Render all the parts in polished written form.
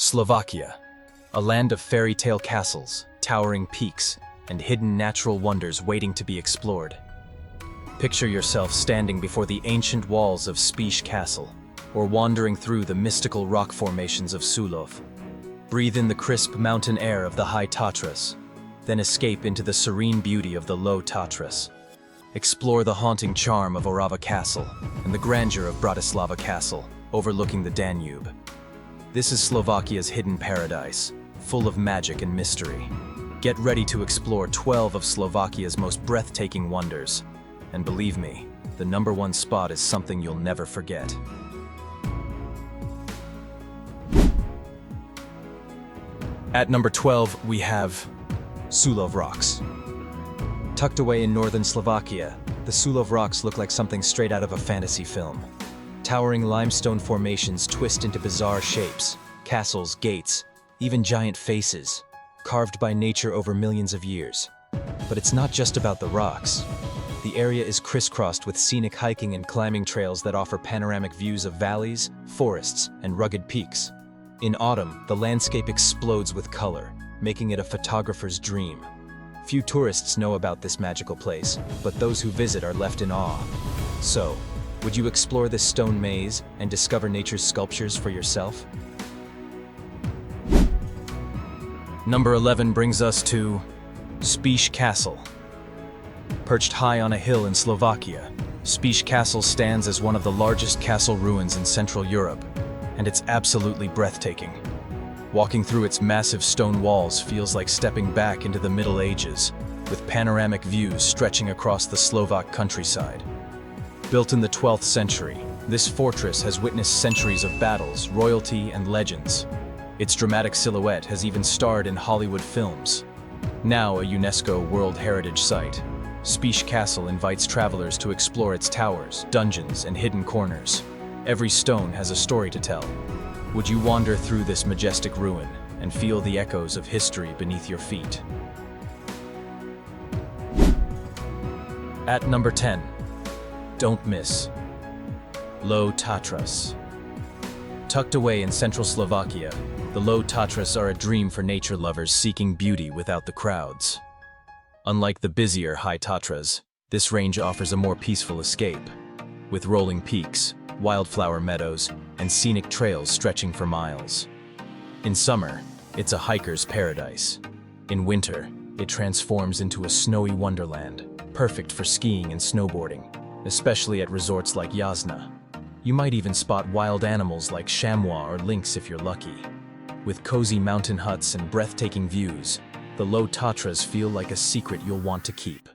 Slovakia, a land of fairy tale castles, towering peaks, and hidden natural wonders waiting to be explored. Picture yourself standing before the ancient walls of Spiš Castle, or wandering through the mystical rock formations of Sulov. Breathe in the crisp mountain air of the high Tatras, then escape into the serene beauty of the low Tatras. Explore the haunting charm of Orava Castle and the grandeur of Bratislava Castle, overlooking the Danube. This is Slovakia's hidden paradise, full of magic and mystery. Get ready to explore 12 of Slovakia's most breathtaking wonders. And believe me, the #1 spot is something you'll never forget. At number 12, we have Sulov Rocks. Tucked away in northern Slovakia, the Sulov Rocks look like something straight out of a fantasy film. Towering limestone formations twist into bizarre shapes, castles, gates, even giant faces, carved by nature over millions of years. But it's not just about the rocks. The area is crisscrossed with scenic hiking and climbing trails that offer panoramic views of valleys, forests, and rugged peaks. In autumn, the landscape explodes with color, making it a photographer's dream. Few tourists know about this magical place, but those who visit are left in awe. So, would you explore this stone maze and discover nature's sculptures for yourself? Number 11 brings us to Spiš Castle. Perched high on a hill in Slovakia, Spiš Castle stands as one of the largest castle ruins in Central Europe, and it's absolutely breathtaking. Walking through its massive stone walls feels like stepping back into the Middle Ages, with panoramic views stretching across the Slovak countryside. Built in the 12th century, this fortress has witnessed centuries of battles, royalty, and legends. Its dramatic silhouette has even starred in Hollywood films. Now a UNESCO World Heritage Site, Spiš Castle invites travelers to explore its towers, dungeons, and hidden corners. Every stone has a story to tell. Would you wander through this majestic ruin and feel the echoes of history beneath your feet? At number 10, don't miss Low Tatras. Tucked away in central Slovakia, the Low Tatras are a dream for nature lovers seeking beauty without the crowds. Unlike the busier high Tatras, this range offers a more peaceful escape, with rolling peaks, wildflower meadows, and scenic trails stretching for miles. In summer, it's a hiker's paradise. In winter, it transforms into a snowy wonderland, perfect for skiing and snowboarding, especially at resorts like Jasna. You might even spot wild animals like chamois or lynx if you're lucky. With cozy mountain huts and breathtaking views, the Low Tatras feel like a secret you'll want to keep.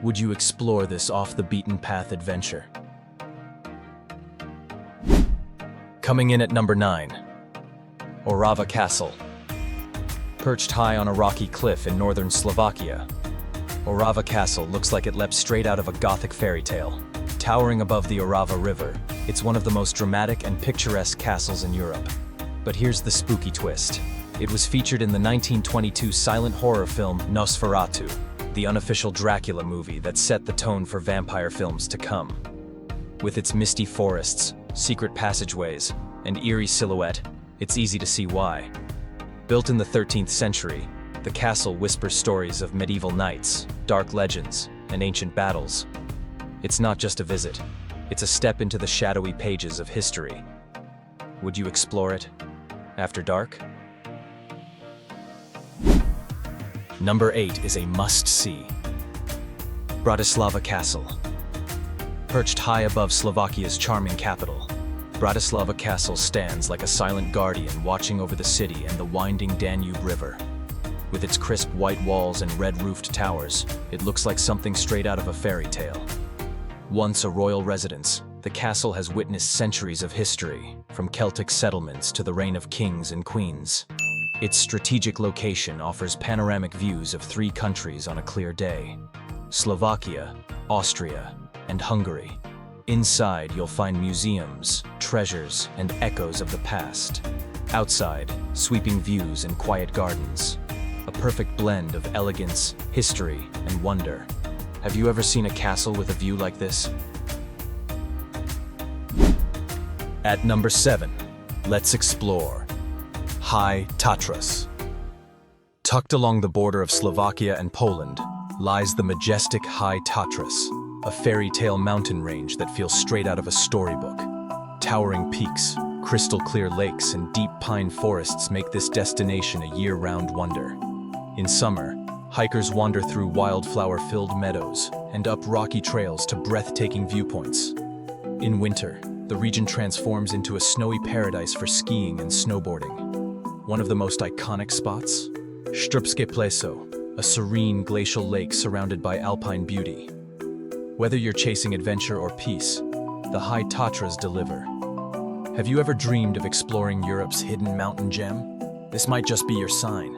Would you explore this off-the-beaten-path adventure? Coming in at number 9, Orava Castle. Perched high on a rocky cliff in northern Slovakia, Orava Castle looks like it leapt straight out of a Gothic fairy tale. Towering above the Orava River, it's one of the most dramatic and picturesque castles in Europe. But here's the spooky twist. It was featured in the 1922 silent horror film Nosferatu, the unofficial Dracula movie that set the tone for vampire films to come. With its misty forests, secret passageways, and eerie silhouette, it's easy to see why. Built in the 13th century, the castle whispers stories of medieval knights, dark legends, and ancient battles. It's not just a visit, it's a step into the shadowy pages of history. Would you explore it after dark? Number 8 is a must-see. Bratislava Castle. Perched high above Slovakia's charming capital, Bratislava Castle stands like a silent guardian watching over the city and the winding Danube River. With its crisp white walls and red-roofed towers, it looks like something straight out of a fairy tale. Once a royal residence, the castle has witnessed centuries of history, from Celtic settlements to the reign of kings and queens. Its strategic location offers panoramic views of 3 countries on a clear day: Slovakia, Austria, and Hungary. Inside, you'll find museums, treasures, and echoes of the past. Outside, sweeping views and quiet gardens. A perfect blend of elegance, history, and wonder. Have you ever seen a castle with a view like this? At number 7, let's explore High Tatras. Tucked along the border of Slovakia and Poland lies the majestic High Tatras, a fairy tale mountain range that feels straight out of a storybook. Towering peaks, crystal clear lakes, and deep pine forests make this destination a year-round wonder. In summer, hikers wander through wildflower-filled meadows and up rocky trails to breathtaking viewpoints. In winter, the region transforms into a snowy paradise for skiing and snowboarding. One of the most iconic spots? Strbske Pleso, a serene glacial lake surrounded by alpine beauty. Whether you're chasing adventure or peace, the High Tatras deliver. Have you ever dreamed of exploring Europe's hidden mountain gem? This might just be your sign.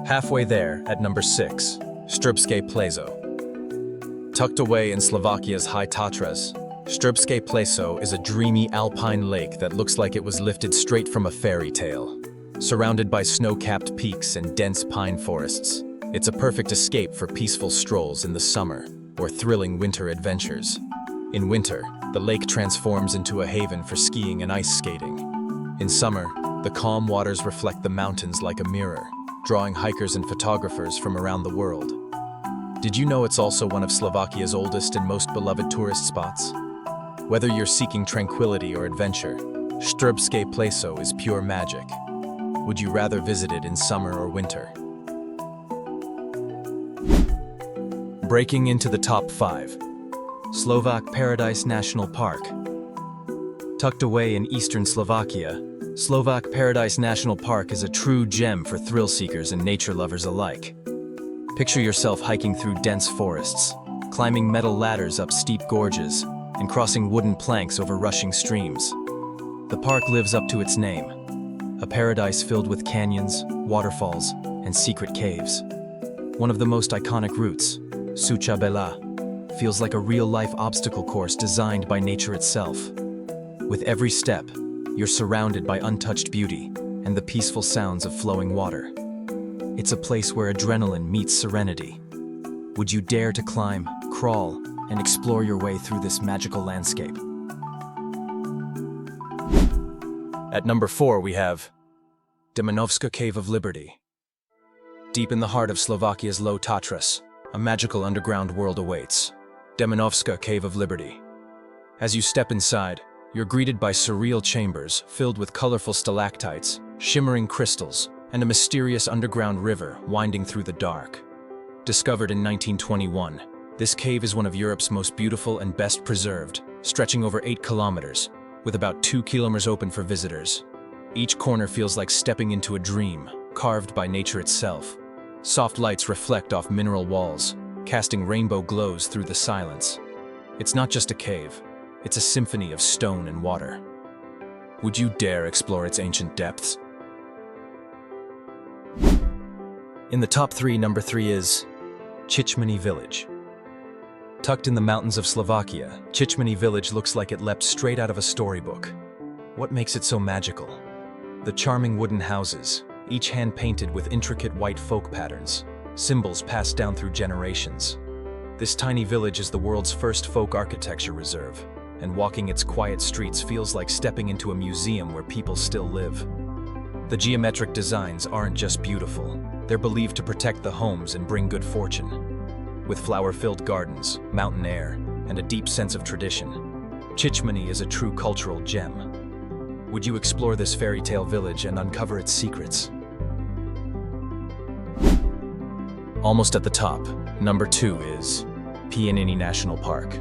Halfway there, at number 6, Strbske Pleso. Tucked away in Slovakia's High Tatras, Strbske Pleso is a dreamy alpine lake that looks like it was lifted straight from a fairy tale. Surrounded by snow-capped peaks and dense pine forests, it's a perfect escape for peaceful strolls in the summer or thrilling winter adventures. In winter, the lake transforms into a haven for skiing and ice skating. In summer, the calm waters reflect the mountains like a mirror, drawing hikers and photographers from around the world. Did you know it's also one of Slovakia's oldest and most beloved tourist spots? Whether you're seeking tranquility or adventure, Strbske Pleso is pure magic. Would you rather visit it in summer or winter? Breaking into the top 5. Slovak Paradise National Park. Tucked away in eastern Slovakia, Slovak Paradise National Park is a true gem for thrill seekers and nature lovers alike. Picture yourself hiking through dense forests, climbing metal ladders up steep gorges, and crossing wooden planks over rushing streams. The park lives up to its name, a paradise filled with canyons, waterfalls, and secret caves. One of the most iconic routes, Suchabela, feels like a real-life obstacle course designed by nature itself. With every step, you're surrounded by untouched beauty and the peaceful sounds of flowing water. It's a place where adrenaline meets serenity. Would you dare to climb, crawl, and explore your way through this magical landscape? At number 4 we have Demanovska Cave of Liberty. Deep in the heart of Slovakia's Low Tatras, a magical underground world awaits. Demanovska Cave of Liberty. As you step inside, you're greeted by surreal chambers filled with colorful stalactites, shimmering crystals, and a mysterious underground river winding through the dark. Discovered in 1921, this cave is one of Europe's most beautiful and best preserved, stretching over 8 kilometers, with about 2 kilometers open for visitors. Each corner feels like stepping into a dream, carved by nature itself. Soft lights reflect off mineral walls, casting rainbow glows through the silence. It's not just a cave, it's a symphony of stone and water. Would you dare explore its ancient depths? In the top 3, number 3 is Cicmany Village. Tucked in the mountains of Slovakia, Cicmany Village looks like it leapt straight out of a storybook. What makes it so magical? The charming wooden houses, each hand-painted with intricate white folk patterns, symbols passed down through generations. This tiny village is the world's first folk architecture reserve, and walking its quiet streets feels like stepping into a museum where people still live. The geometric designs aren't just beautiful, they're believed to protect the homes and bring good fortune. With flower-filled gardens, mountain air, and a deep sense of tradition, Cicmany is a true cultural gem. Would you explore this fairy tale village and uncover its secrets? Almost at the top, number 2 is Pieniny National Park.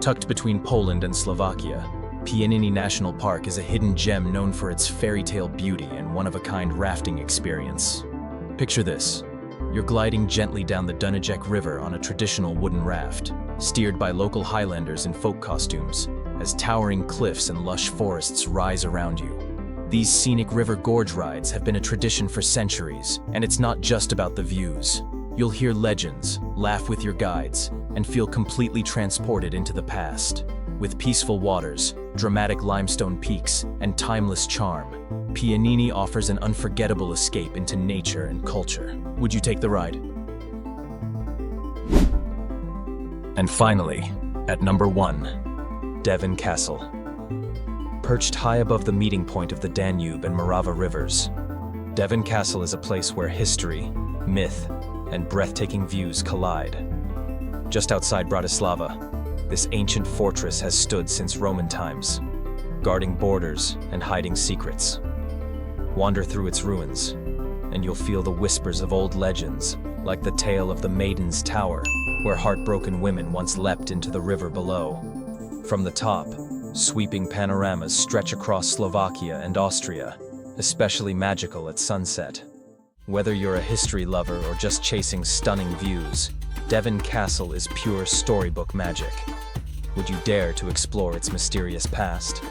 Tucked between Poland and Slovakia, Pieniny National Park is a hidden gem known for its fairy tale beauty and one-of-a-kind rafting experience. Picture this. You're gliding gently down the Dunajec River on a traditional wooden raft, steered by local Highlanders in folk costumes, as towering cliffs and lush forests rise around you. These scenic river gorge rides have been a tradition for centuries, and it's not just about the views. You'll hear legends, laugh with your guides, and feel completely transported into the past. With peaceful waters, dramatic limestone peaks, and timeless charm, Pieniny offers an unforgettable escape into nature and culture. Would you take the ride? And finally, at number 1, Devin Castle. Perched high above the meeting point of the Danube and Morava rivers, Devin Castle is a place where history, myth, and breathtaking views collide. Just outside Bratislava, this ancient fortress has stood since Roman times, guarding borders and hiding secrets. Wander through its ruins, and you'll feel the whispers of old legends, like the tale of the Maiden's Tower, where heartbroken women once leapt into the river below. From the top, sweeping panoramas stretch across Slovakia and Austria, especially magical at sunset. Whether you're a history lover or just chasing stunning views, Devin Castle is pure storybook magic. Would you dare to explore its mysterious past?